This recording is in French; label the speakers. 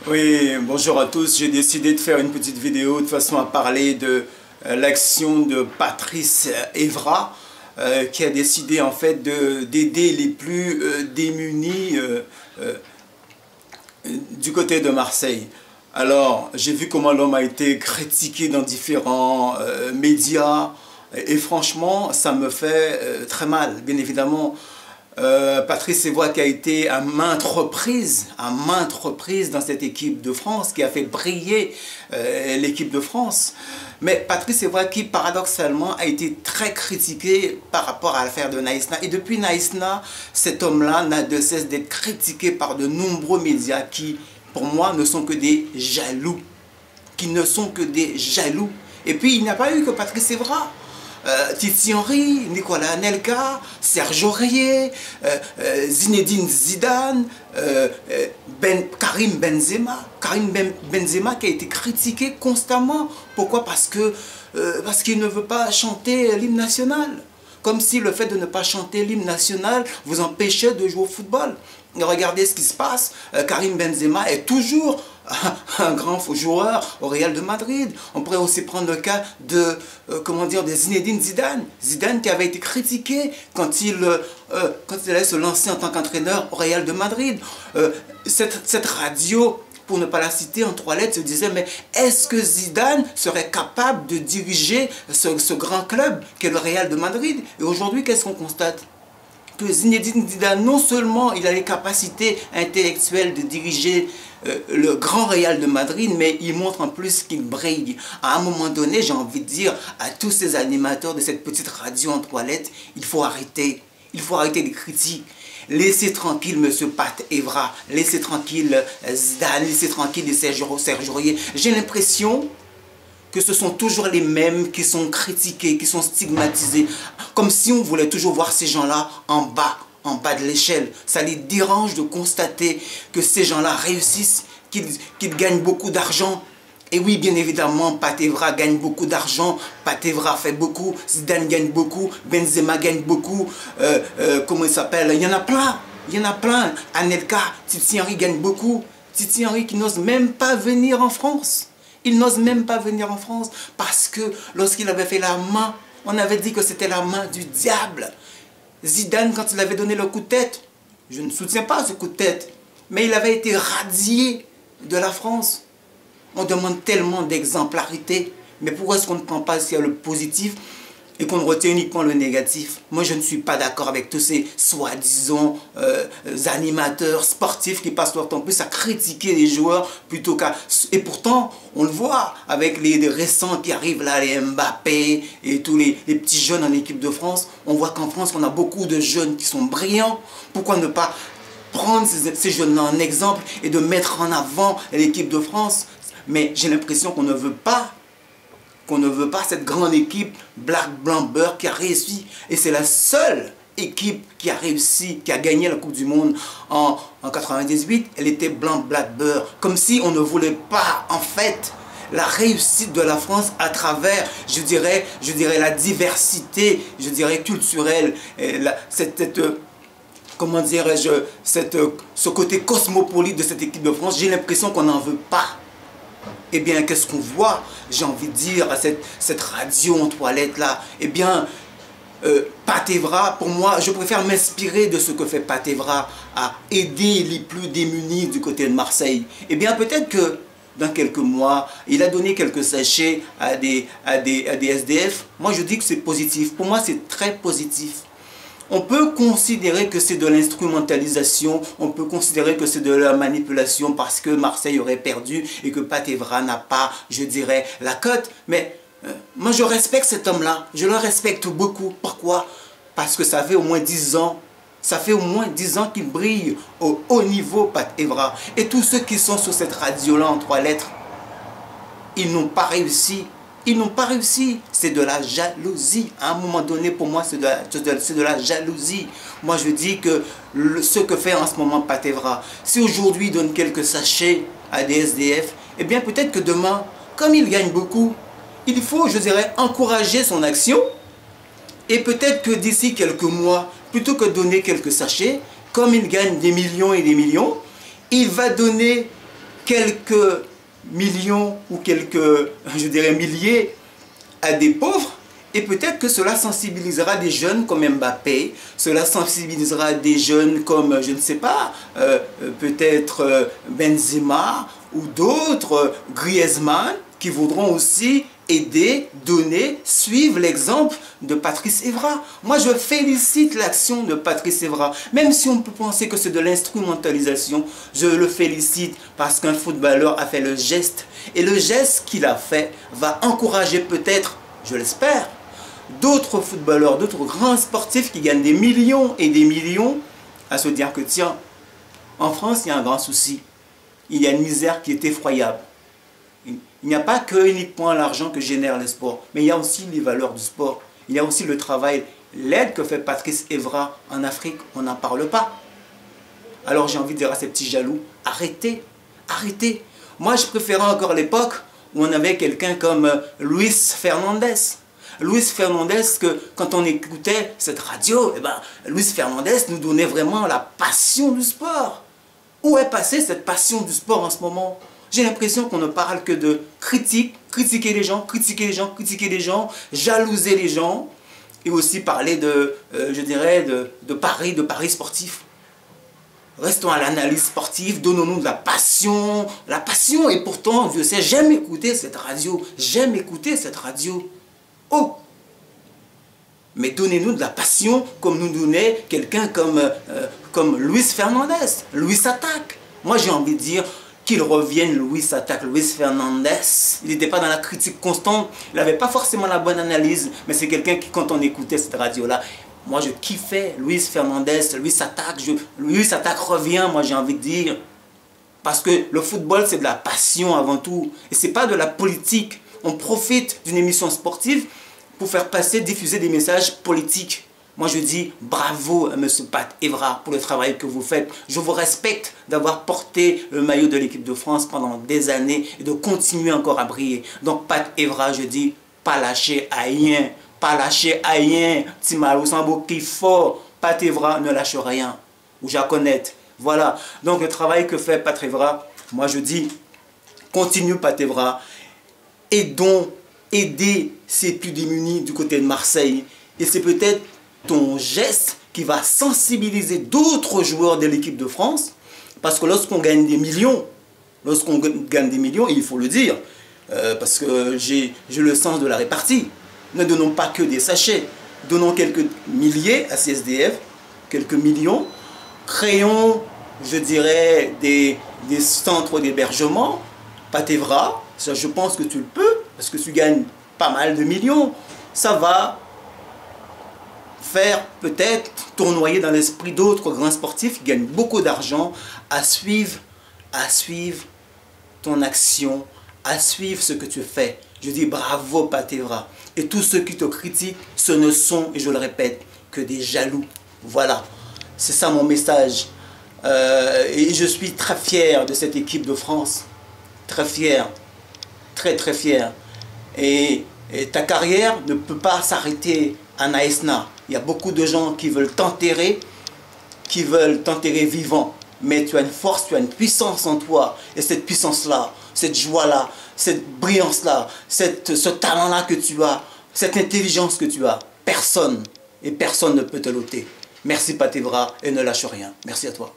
Speaker 1: Oui, bonjour à tous. J'ai décidé de faire une petite vidéo de façon à parler de l'action de Patrice Evra qui a décidé en fait d'aider les plus démunis du côté de Marseille. Alors, j'ai vu comment l'homme a été critiqué dans différents médias et franchement, ça me fait très mal, bien évidemment. Patrice Evra qui a été à maintes reprises dans cette équipe de France, qui a fait briller l'équipe de France. Mais Patrice Evra qui paradoxalement a été très critiqué par rapport à l'affaire de Naïsna. Et depuis Naïsna, cet homme-là n'a de cesse d'être critiqué par de nombreux médias qui, pour moi, ne sont que des jaloux. Et puis, il n'y a pas eu que Patrice Evra. Titi Henry, Nicolas Anelka, Serge Aurier, Zinedine Zidane, Karim Benzema. Karim Benzema qui a été critiqué constamment. Pourquoi? Parce qu'il ne veut pas chanter l'hymne national. Comme si le fait de ne pas chanter l'hymne national vous empêchait de jouer au football. Et regardez ce qui se passe. Karim Benzema est toujours un grand joueur au Real de Madrid. On pourrait aussi prendre le cas de, de Zinedine Zidane. Zidane qui avait été critiqué quand il allait se lancer en tant qu'entraîneur au Real de Madrid. Cette radio, pour ne pas la citer en 3 lettres, se disait, mais est-ce que Zidane serait capable de diriger ce grand club qu'est le Real de Madrid? Et aujourd'hui, qu'est-ce qu'on constate? Que Zinedine Zidane, non seulement il a les capacités intellectuelles de diriger le grand Real de Madrid, mais il montre en plus qu'il brille. À un moment donné, j'ai envie de dire à tous ces animateurs de cette petite radio en 3 lettres, il faut arrêter les critiques. Laissez tranquille M. Pat Evra, laissez tranquille Zidane, laissez tranquille Serge Aurier. J'ai l'impression que ce sont toujours les mêmes qui sont critiqués, qui sont stigmatisés. Comme si on voulait toujours voir ces gens-là en bas de l'échelle. Ça les dérange de constater que ces gens-là réussissent, qu'ils gagnent beaucoup d'argent. Et oui, bien évidemment, Pat Evra gagne beaucoup d'argent, Pat Evra fait beaucoup, Zidane gagne beaucoup, Benzema gagne beaucoup, comment il s'appelle? Il y en a plein, Anelka, Titi Henry gagne beaucoup. Titi Henry qui n'ose même pas venir en France. Il n'ose même pas venir en France parce que lorsqu'il avait fait la main, on avait dit que c'était la main du diable. Zidane, quand il avait donné le coup de tête, je ne soutiens pas ce coup de tête, mais il avait été radié de la France. On demande tellement d'exemplarité, mais pourquoi est-ce qu'on ne prend pas s'il y a le positif et qu'on retient uniquement le négatif? Moi, je ne suis pas d'accord avec tous ces soi-disant animateurs sportifs qui passent leur temps plus à critiquer les joueurs plutôt qu'à... Et pourtant, on le voit avec les récents qui arrivent là, les Mbappé et tous les petits jeunes en équipe de France. On voit qu'en France, on a beaucoup de jeunes qui sont brillants. Pourquoi ne pas prendre ces jeunes-là en exemple et de mettre en avant l'équipe de France? Mais j'ai l'impression qu'on ne veut pas cette grande équipe Black Blanc Beurre qui a réussi. Et c'est la seule équipe qui a réussi, qui a gagné la Coupe du Monde en 98. Elle était Blanc Black Beurre. Comme si on ne voulait pas, en fait, la réussite de la France à travers, je dirais la diversité, je dirais culturelle, comment dirais-je, ce côté cosmopolite de cette équipe de France. J'ai l'impression qu'on n'en veut pas. Eh bien, qu'est-ce qu'on voit? J'ai envie de dire à cette radio en toilette là. Eh bien, Pat Evra, pour moi, je préfère m'inspirer de ce que fait Pat Evra à aider les plus démunis du côté de Marseille. Eh bien, peut-être que dans quelques mois, il a donné quelques sachets à des SDF. Moi, je dis que c'est positif. Pour moi, c'est très positif. On peut considérer que c'est de l'instrumentalisation, on peut considérer que c'est de la manipulation parce que Marseille aurait perdu et que Pat Evra n'a pas, je dirais, la cote. Mais moi, je respecte cet homme-là, je le respecte beaucoup. Pourquoi? Parce que ça fait au moins 10 ans, qu'il brille au haut niveau, Pat Evra. Et tous ceux qui sont sur cette radio-là en 3 lettres, ils n'ont pas réussi. Ils n'ont pas réussi. C'est de la jalousie. À un moment donné, pour moi, c'est de la jalousie. Moi, je dis que ce que fait en ce moment Pat Evra, si aujourd'hui il donne quelques sachets à des SDF, eh bien peut-être que demain, comme il gagne beaucoup, il faut, je dirais, encourager son action. Et peut-être que d'ici quelques mois, plutôt que de donner quelques sachets, comme il gagne des millions et des millions, il va donner quelques millions ou quelques, je dirais, milliers à des pauvres. Et peut-être que cela sensibilisera des jeunes comme Mbappé, cela sensibilisera des jeunes comme, je ne sais pas, peut-être Benzema ou d'autres, Griezmann, qui voudront aussi aider, donner, suivre l'exemple de Patrice Evra. Moi, je félicite l'action de Patrice Evra. Même si on peut penser que c'est de l'instrumentalisation, je le félicite parce qu'un footballeur a fait le geste. Et le geste qu'il a fait va encourager peut-être, je l'espère, d'autres footballeurs, d'autres grands sportifs qui gagnent des millions et des millions à se dire que tiens, en France, il y a un grand souci. Il y a une misère qui est effroyable. Il n'y a pas que uniquement l'argent que génère le sport, mais il y a aussi les valeurs du sport. Il y a aussi le travail, l'aide que fait Patrice Evra en Afrique, on n'en parle pas. Alors j'ai envie de dire à ces petits jaloux, arrêtez, arrêtez. Moi, je préférais encore l'époque où on avait quelqu'un comme Luis Fernandez. Luis Fernandez, que quand on écoutait cette radio, eh ben, Luis Fernandez nous donnait vraiment la passion du sport. Où est passée cette passion du sport en ce moment? J'ai l'impression qu'on ne parle que de critique, critiquer les gens, critiquer les gens, critiquer les gens, jalouser les gens, et aussi parler de, je dirais, de paris sportifs. Restons à l'analyse sportive, donnons-nous de la passion, et pourtant, je sais, j'aime écouter cette radio, Oh! Mais donnez-nous de la passion comme nous donnait quelqu'un comme Luis Fernandez. Luis attaque. Moi, j'ai envie de dire qu'il revienne, Luis attaque. Luis Fernandez, il n'était pas dans la critique constante. Il n'avait pas forcément la bonne analyse. Mais c'est quelqu'un qui, quand on écoutait cette radio-là, moi, je kiffais Luis Fernandez. Luis attaque revient, moi, j'ai envie de dire. Parce que le football, c'est de la passion avant tout. Et ce n'est pas de la politique. On profite d'une émission sportive pour faire passer, diffuser des messages politiques. Moi, je dis bravo à M. Pat Evra pour le travail que vous faites. Je vous respecte d'avoir porté le maillot de l'équipe de France pendant des années et de continuer encore à briller. Donc, Pat Evra, je dis, pas lâcher à rien. Pas lâcher à rien. Timalou Sambo qui fort. Pat Evra ne lâche rien. Ou Jaconnette. Voilà. Donc, le travail que fait Pat Evra, moi, je dis, continue Pat Evra. Aider ces plus démunis du côté de Marseille. Et c'est peut-être ton geste qui va sensibiliser d'autres joueurs de l'équipe de France. Parce que lorsqu'on gagne des millions, il faut le dire, parce que j'ai le sens de la répartie. Ne donnons pas que des sachets. Donnons quelques milliers à CSDF, quelques millions. Créons, je dirais, des centres d'hébergement. Pat Evra, ça, je pense que tu le peux, parce que tu gagnes pas mal de millions. Ça va faire peut-être tournoyer dans l'esprit d'autres grands sportifs qui gagnent beaucoup d'argent à suivre ton action, à suivre ce que tu fais. Je dis bravo Pat Evra. Et tous ceux qui te critiquent, ce ne sont, et je le répète, que des jaloux. Voilà, c'est ça mon message. Et je suis très fier de cette équipe de France. Très fier. Très très fier. Et ta carrière ne peut pas s'arrêter à Naïsna. Il y a beaucoup de gens qui veulent t'enterrer vivant. Mais tu as une force, tu as une puissance en toi. Et cette puissance-là, cette joie-là, cette brillance-là, ce talent-là que tu as, cette intelligence que tu as, personne ne peut te l'ôter. Merci Pat Evra et ne lâche rien. Merci à toi.